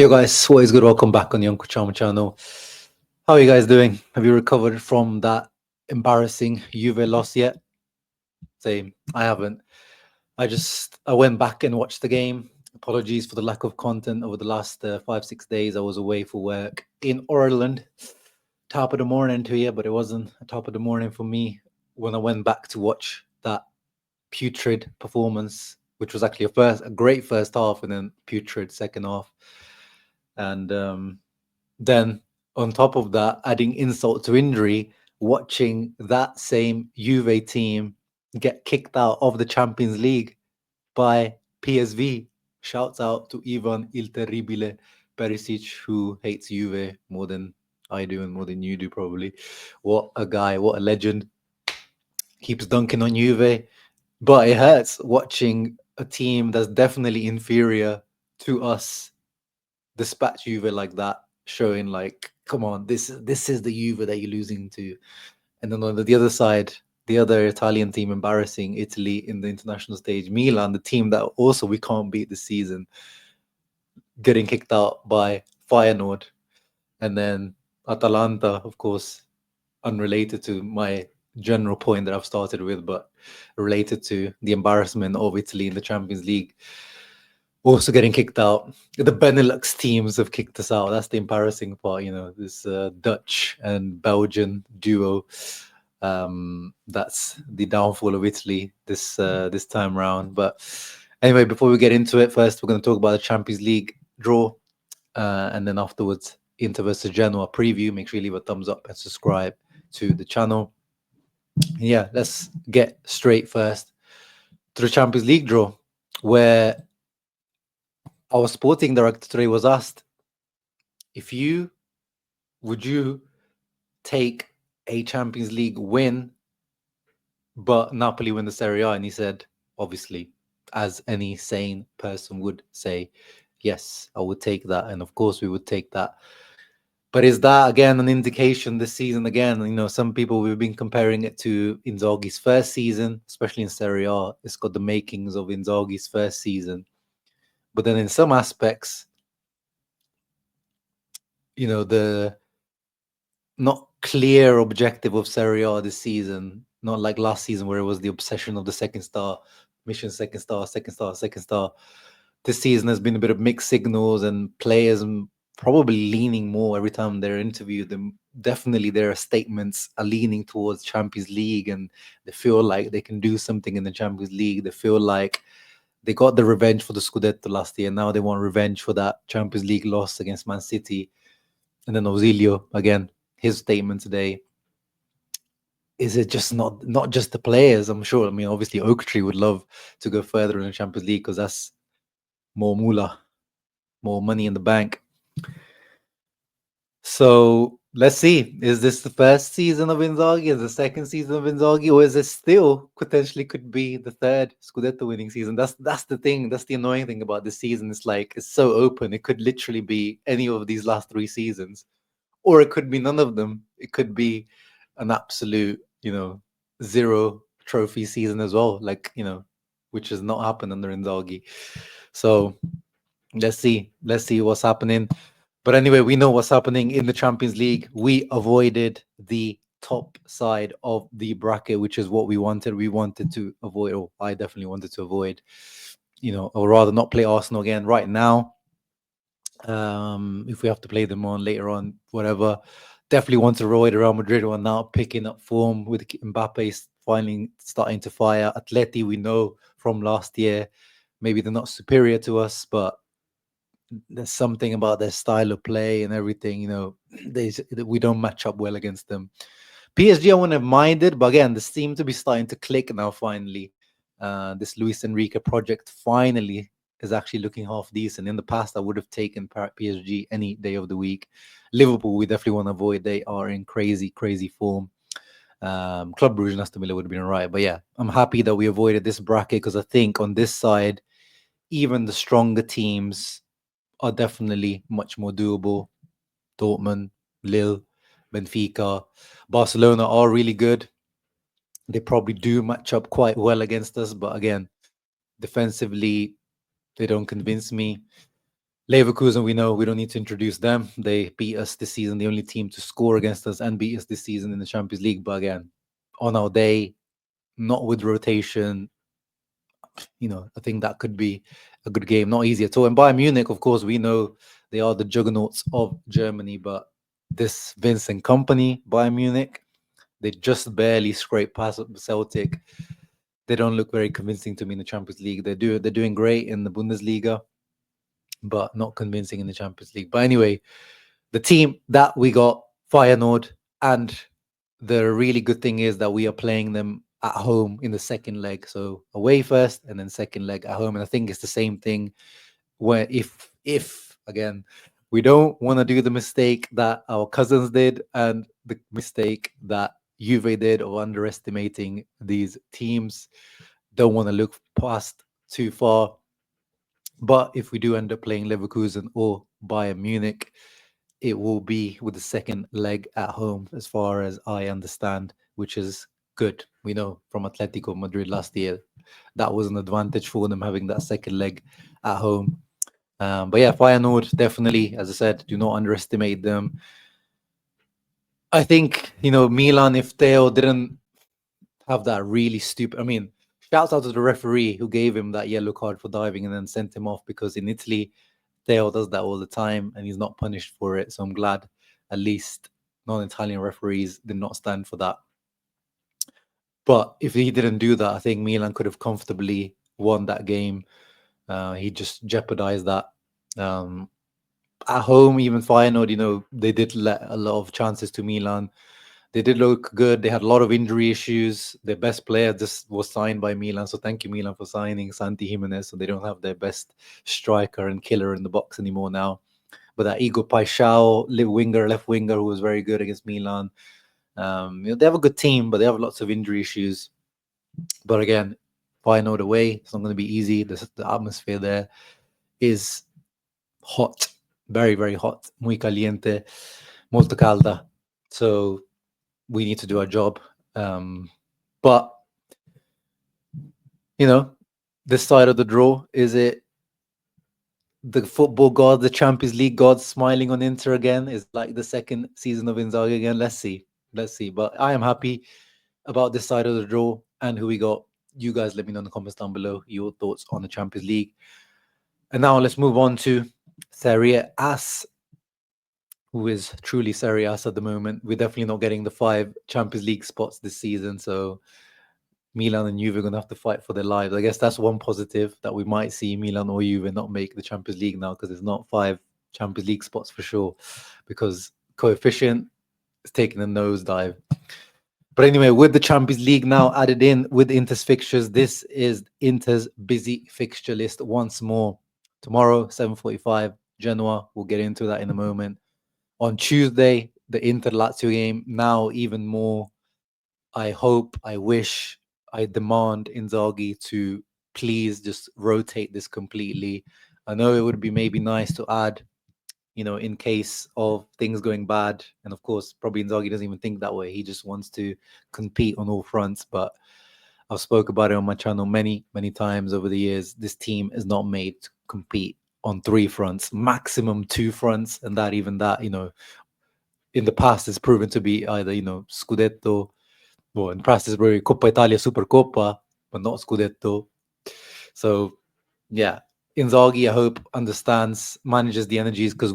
Yo guys, what is good? Welcome back on the Uncle Chama channel. How are you guys doing? Have you recovered from that embarrassing Juve loss yet? Same. I haven't. I went back and watched the game. Apologies for the lack of content over the last 5-6 days. I was away for work in Ireland. Top of the morning to you, but it wasn't a top of the morning for me when I went back to watch that putrid performance, which was actually a great first half and then putrid second half. And then on top of that, adding insult to injury, watching that same Juve team get kicked out of the Champions League by PSV. Shouts out to Ivan Il Terribile Perisic, who hates Juve more than I do and more than you do probably. What a guy, what a legend. Keeps dunking on Juve. But it hurts watching a team that's definitely inferior to us dispatch Juve like that, showing like, come on, this is the Juve that you're losing to. And then on the other side, the other Italian team embarrassing Italy in the international stage, Milan, the team that also we can't beat this season, getting kicked out by Feyenoord. And then Atalanta, of course, unrelated to my general point that I've started with, but related to the embarrassment of Italy in the Champions League. Also getting kicked out. The Benelux teams have kicked us out. That's the embarrassing part, this Dutch and Belgian duo. That's the downfall of Italy this time around. But anyway, before we get into it, first we're going to talk about the Champions League draw, and then afterwards Inter versus Genoa preview. Make sure you leave a thumbs up and subscribe to the channel. Yeah, let's get straight first to the Champions League draw, where our sporting director today was asked, would you take a Champions League win, but Napoli win the Serie A? And he said, obviously, as any sane person would say, yes, I would take that. And of course, we would take that. But is that, again, an indication this season? Again, some people, we've been comparing it to Inzaghi's first season, especially in Serie A. It's got the makings of Inzaghi's first season. But then in some aspects, the not clear objective of Serie A this season, not like last season where it was the obsession of the second star, mission second star, second star, second star. This season has been a bit of mixed signals, and players probably leaning more every time they're interviewed. Definitely their statements are leaning towards Champions League, and they feel like they can do something in the Champions League. They feel like they got the revenge for the Scudetto last year. Now they want revenge for that Champions League loss against Man City. And then Ausilio, again, his statement today. Is it just not just the players? I'm sure. I mean, obviously, Oaktree would love to go further in the Champions League because that's more moolah, more money in the bank. So let's see. Is this the first season of Inzaghi? Is the second season of Inzaghi? Or is it still potentially could be the third Scudetto winning season? That's the thing. That's the annoying thing about this season. It's like it's so open. It could literally be any of these last 3 seasons. Or it could be none of them. It could be an absolute, 0 trophy season as well. Like, which has not happened under Inzaghi. So let's see what's happening. But anyway, we know what's happening in the Champions League. We avoided the top side of the bracket, which is what we wanted. We wanted to avoid, or I definitely wanted to avoid, or rather not play Arsenal again right now. If we have to play them on later on, whatever. Definitely want to avoid Real Madrid, who are now picking up form with Mbappe finally starting to fire. Atleti, we know from last year, maybe they're not superior to us, but there's something about their style of play and everything, we don't match up well against them. PSG, I wouldn't have minded, but again, this seems to be starting to click now, finally. This Luis Enrique project finally is actually looking half decent. In the past, I would have taken PSG any day of the week. Liverpool, we definitely want to avoid. They are in crazy, crazy form. Club Brugge and Aston Villa would have been right. But yeah, I'm happy that we avoided this bracket because I think on this side, even the stronger teams are definitely much more doable. Dortmund, Lille, Benfica, Barcelona are really good. They probably do match up quite well against us, but again, defensively, they don't convince me. Leverkusen, we know we don't need to introduce them. They beat us this season, the only team to score against us and beat us this season in the Champions League. But again, on our day, not with rotation, I think that could be a good game. Not easy at all. And Bayern Munich, of course, we know they are the juggernauts of Germany, but this Vincent Company, Bayern Munich, they just barely scrape past Celtic. They don't look very convincing to me in the Champions League. They're doing great in the Bundesliga, but not convincing in the Champions League. But anyway, the team that we got, Feyenoord, and the really good thing is that we are playing them at home in the second leg. So away first and then second leg at home. And I think it's the same thing where if again, we don't want to do the mistake that our cousins did and the mistake that Juve did of underestimating these teams. Don't want to look past too far. But if we do end up playing Leverkusen or Bayern Munich, it will be with the second leg at home, as far as I understand, which is good. We know from Atletico Madrid last year that was an advantage for them having that second leg at home. But yeah, Feyenoord, definitely, as I said, do not underestimate them. I think, Milan, if Theo didn't have that really stupid, shouts out to the referee who gave him that yellow card for diving and then sent him off, because in Italy, Theo does that all the time and he's not punished for it. So I'm glad at least non-Italian referees did not stand for that. But if he didn't do that, I think Milan could have comfortably won that game. He just jeopardized that. At home, even Feyenoord, they did let a lot of chances to Milan. They did look good. They had a lot of injury issues. Their best player just was signed by Milan. So thank you, Milan, for signing Santi Jimenez. So they don't have their best striker and killer in the box anymore now. But that Igor Paixão, left winger, who was very good against Milan. They have a good team, but they have lots of injury issues. But again, Feyenoord away, it's not going to be easy. The atmosphere there is hot, very, very hot. Muy caliente, molto calda. So we need to do our job. But, this side of the draw, is it the football god, the Champions League god smiling on Inter again? Is like the second season of Inzaghi again? Let's see. But I am happy about this side of the draw and who we got. You guys let me know in the comments down below your thoughts on the Champions League. And now let's move on to Serie A, who is truly Serie A at the moment. We're definitely not getting the 5 Champions League spots this season, so Milan and Juve are going to have to fight for their lives. I guess that's one positive, that we might see Milan or Juve not make the Champions League now, because there's not 5 Champions League spots for sure, because coefficient is taking a nosedive. But anyway, with the Champions League now added in with Inter's fixtures, this is Inter's busy fixture list once more. Tomorrow, 7:45, Genoa. We'll get into that in a moment. On Tuesday, the Inter-Lazio game. Now even more, I hope, I wish, I demand Inzaghi to please just rotate this completely. I know it would be maybe nice to add, in case of things going bad. And of course, probably Inzaghi doesn't even think that way. He just wants to compete on all fronts. But I've spoke about it on my channel many, many times over the years. This team is not made to compete on 3 fronts, maximum 2 fronts. And that, in the past is proven to be either, Scudetto, in the past is very Coppa Italia, Supercoppa, but not Scudetto. So, yeah, Inzaghi, I hope, understands, manages the energies, because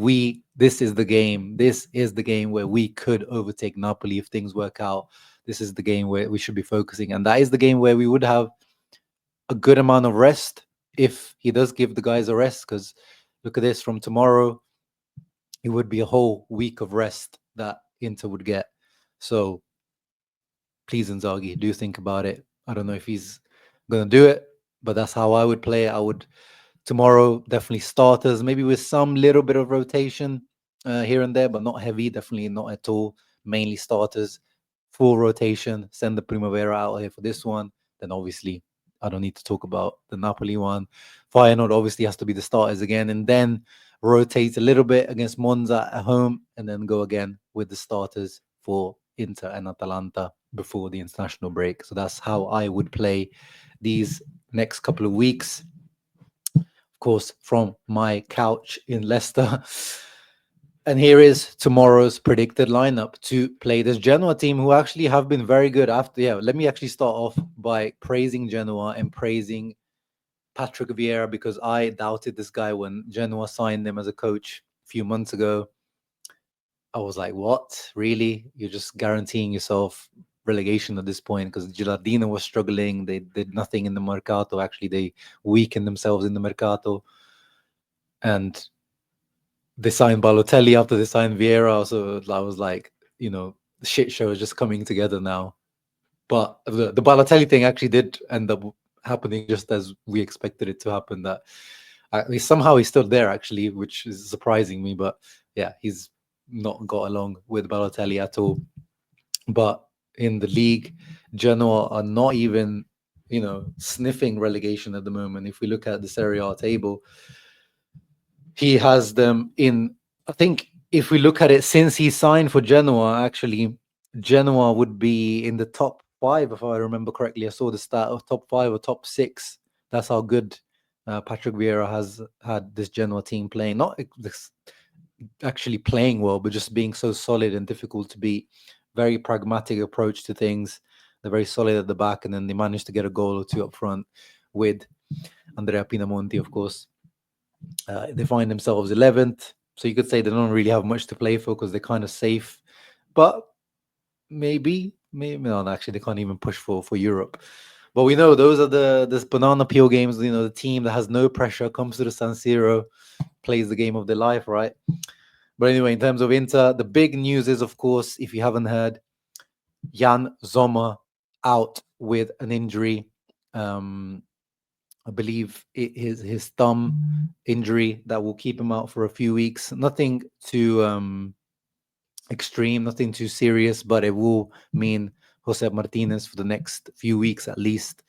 this is the game. This is the game where we could overtake Napoli if things work out. This is the game where we should be focusing. And that is the game where we would have a good amount of rest if he does give the guys a rest, because look at this, from tomorrow, it would be a whole week of rest that Inter would get. So please, Inzaghi, do think about it. I don't know if he's going to do it, but that's how I would play it. I would, tomorrow, definitely starters, maybe with some little bit of rotation here and there, but not heavy, definitely not at all. Mainly starters, full rotation, send the Primavera out here for this one. Then obviously, I don't need to talk about the Napoli one. Feyenoord obviously has to be the starters again, and then rotate a little bit against Monza at home, and then go again with the starters for Inter and Atalanta before the international break. So that's how I would play these next couple of weeks. Of course, from my couch in Leicester. And here is tomorrow's predicted lineup to play this Genoa team, who actually have been very good after. Yeah, let me actually start off by praising Genoa and praising Patrick Vieira, because I doubted this guy when Genoa signed him as a coach a few months ago. I was like, what? Really? You're just guaranteeing yourself relegation at this point? Because Gilardino was struggling. They did nothing in the Mercato. Actually, they weakened themselves in the Mercato. And they signed Balotelli after they signed Vieira. So I was like, the shit show is just coming together now. But the Balotelli thing actually did end up happening just as we expected it to happen. That somehow he's still there, actually, which is surprising me. But yeah, he's not got along with Balotelli at all. But in the league, Genoa are not even, sniffing relegation at the moment. If we look at the Serie A table, he has them in, I think, if we look at it since he signed for Genoa, actually, Genoa would be in the top 5, if I remember correctly. I saw the stat of top 5 or top 6. That's how good Patrick Vieira has had this Genoa team playing. Not actually playing well, but just being so solid and difficult to beat. Very pragmatic approach to things. They're very solid at the back, and then they managed to get a goal or two up front with Andrea Pinamonti, of course. They find themselves 11th, so you could say they don't really have much to play for because they're kind of safe. But maybe no, actually they can't even push for Europe. But we know those are this banana peel games. The team that has no pressure comes to the San Siro, plays the game of their life, right? But anyway, in terms of Inter, the big news is, of course, if you haven't heard, Jan Sommer out with an injury. I believe it is his thumb injury that will keep him out for a few weeks. Nothing too extreme, nothing too serious, but it will mean Jose Martinez for the next few weeks at least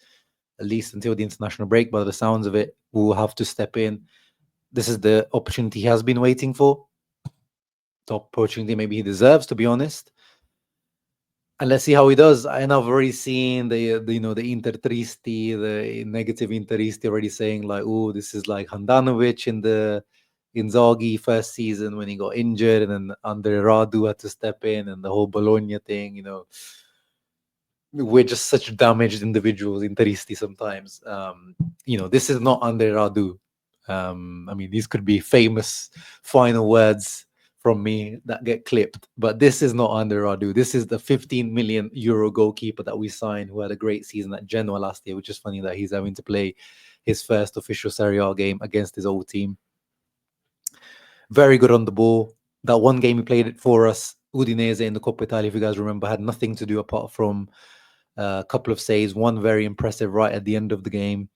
until the international break. By the sounds of it, will have to step in. This is the opportunity he has been waiting for. The opportunity maybe he deserves, to be honest. And let's see how he does. And I've already seen the Inter Tristi, the negative Interisti already saying like, oh, this is like Handanovic in the Inzaghi first season when he got injured, and then Andre Radu had to step in, and the whole Bologna thing, we're just such damaged individuals, Interisti sometimes. This is not Andre Radu. I mean, these could be famous final words from me that get clipped, but this is not Andre Radu. This is the 15 million euro goalkeeper that we signed, who had a great season at Genoa last year, which is funny that he's having to play his first official Serie A game against his old team. Very good on the ball. That one game he played it for us, Udinese in the Coppa Italia, if you guys remember, had nothing to do apart from a couple of saves, one very impressive right at the end of the game.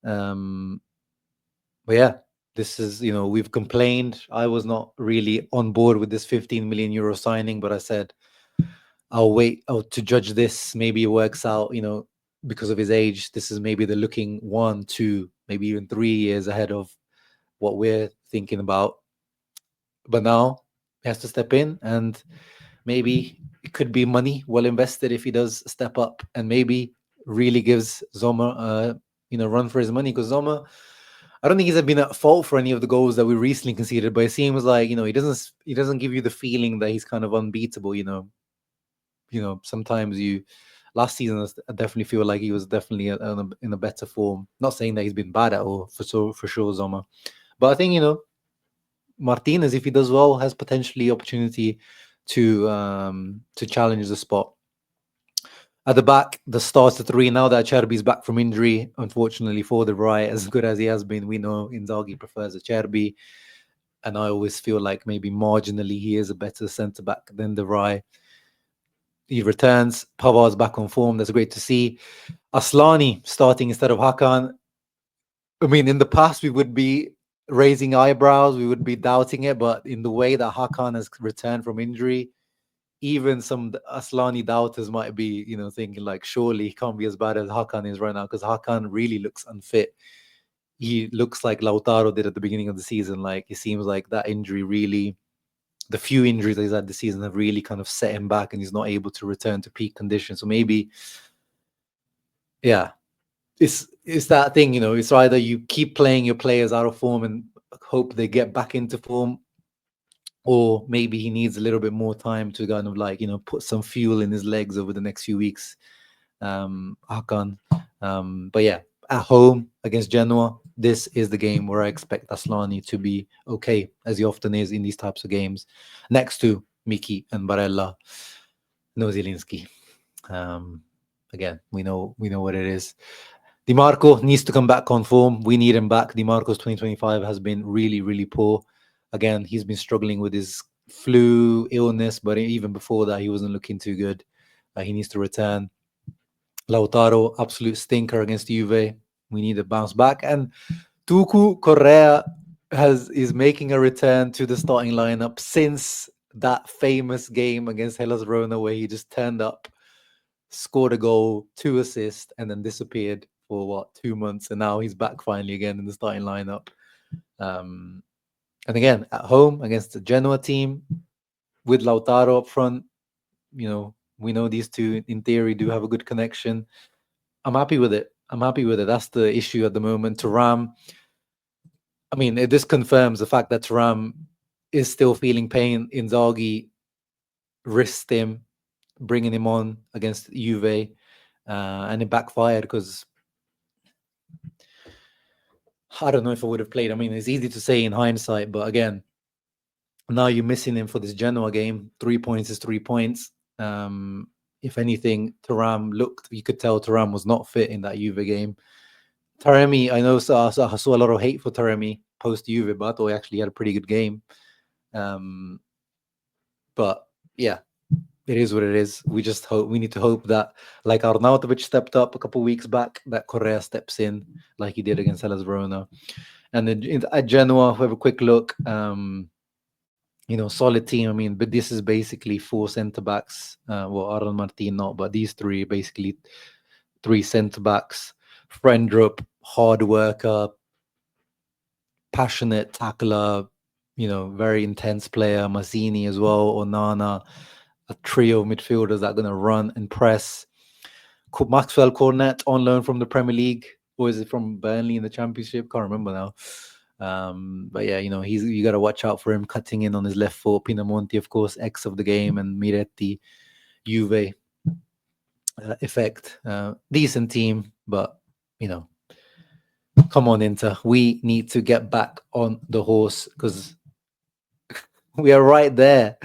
But yeah, this is, we've complained. I was not really on board with this 15 million euro signing, but I said, I'll wait to judge this. Maybe it works out, because of his age. This is maybe they're looking 1, 2, maybe even 3 years ahead of what we're thinking about. But now he has to step in, and maybe it could be money well invested if he does step up and maybe really gives Sommer run for his money. Because Sommer, I don't think he's been at fault for any of the goals that we recently conceded, but it seems like he doesn't give you the feeling that he's kind of unbeatable. Sometimes last season I definitely feel like he was definitely in a better form. Not saying that he's been bad at all for sure, Sommer, but I think Martinez, if he does well, has potentially opportunity to challenge the spot. At the back, the starter 3, now that Acerbi's back from injury, unfortunately for the right, as good as he has been, we know Inzaghi prefers Acerbi, and I always feel like maybe marginally he is a better centre-back than the right. He returns, Pavard's back on form, that's great to see. Aslani starting instead of Hakan. I mean, in the past, we would be raising eyebrows, we would be doubting it, but in the way that Hakan has returned from injury, even some Aslani doubters might be, thinking like, surely he can't be as bad as Hakan is right now, because Hakan really looks unfit. He looks like Lautaro did at the beginning of the season. Like, it seems like that injury really, the few injuries that he's had this season have really kind of set him back, and he's not able to return to peak condition. So maybe, yeah, it's that thing, it's either you keep playing your players out of form and hope they get back into form, or maybe he needs a little bit more time to kind of put some fuel in his legs over the next few weeks. Hakan. But yeah, at home against Genoa, this is the game where I expect Aslani to be okay, as he often is in these types of games, next to Miki and Barella. No Zielinski. Again, we know what it is. Di Marco needs to come back on form. We need him back. Di Marco's 2025 has been really, really poor. Again, he's been struggling with his flu illness, but even before that, he wasn't looking too good. He needs to return. Lautaro, absolute stinker against Juve. We need to bounce back. And Tucu Correa is making a return to the starting lineup since that famous game against Hellas Verona, where he just turned up, scored a goal, 2 assists, and then disappeared for 2 months, and now he's back finally again in the starting lineup. And again, at home against the Genoa team with Lautaro up front, we know these two in theory do have a good connection. I'm happy with it. That's the issue at the moment. Thuram, this confirms the fact that Thuram is still feeling pain. Inzaghi risked him, bringing him on against Juve, and it backfired because I don't know if I would have played. It's easy to say in hindsight, but again, now you're missing him for this Genoa game. 3 points is 3 points. If anything, you could tell Thuram was not fit in that Juve game. Taremi, I know, I saw a lot of hate for Taremi post Juve, but I thought he actually had a pretty good game. But yeah, it is what it is. We need to hope that, like Arnautovic stepped up a couple of weeks back, that Correa steps in like he did against Hellas Verona. And then at Genoa, we have a quick look. Solid team. But this is basically 4 centre backs. Aaron Martin not, but these 3 basically 3 centre backs. Frendrup, hard worker, passionate tackler, very intense player. Mazzini as well, Onana, a trio of midfielders that are going to run and press. Maxwell Cornet on loan from the Premier League, or is it from Burnley in the Championship? Can't remember now. But yeah, you got to watch out for him cutting in on his left foot. Pinamonti, of course, ex of the game, and Miretti, Juve effect. Decent team, but come on, Inter. We need to get back on the horse because we are right there.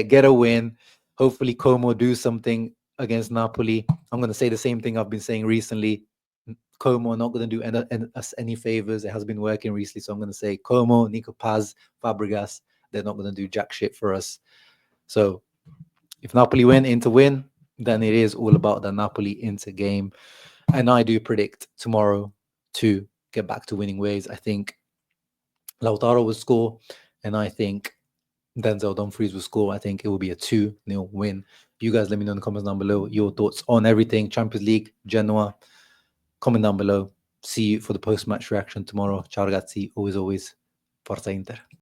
Get a win. Hopefully, Como do something against Napoli. I'm going to say the same thing I've been saying recently. Como are not going to do us any favors. It has been working recently, so I'm going to say Como, Nico Paz, Fabregas, they're not going to do jack shit for us. So if Napoli win, then it is all about the Napoli-Inter game. And I do predict tomorrow to get back to winning ways. I think Lautaro will score, and I think Denzel Dumfries will score. I think it will be a 2-0 win. You guys let me know in the comments down below your thoughts on everything. Champions League, Genoa. Comment down below. See you for the post-match reaction tomorrow. Ciao ragazzi. Always, Forza Inter.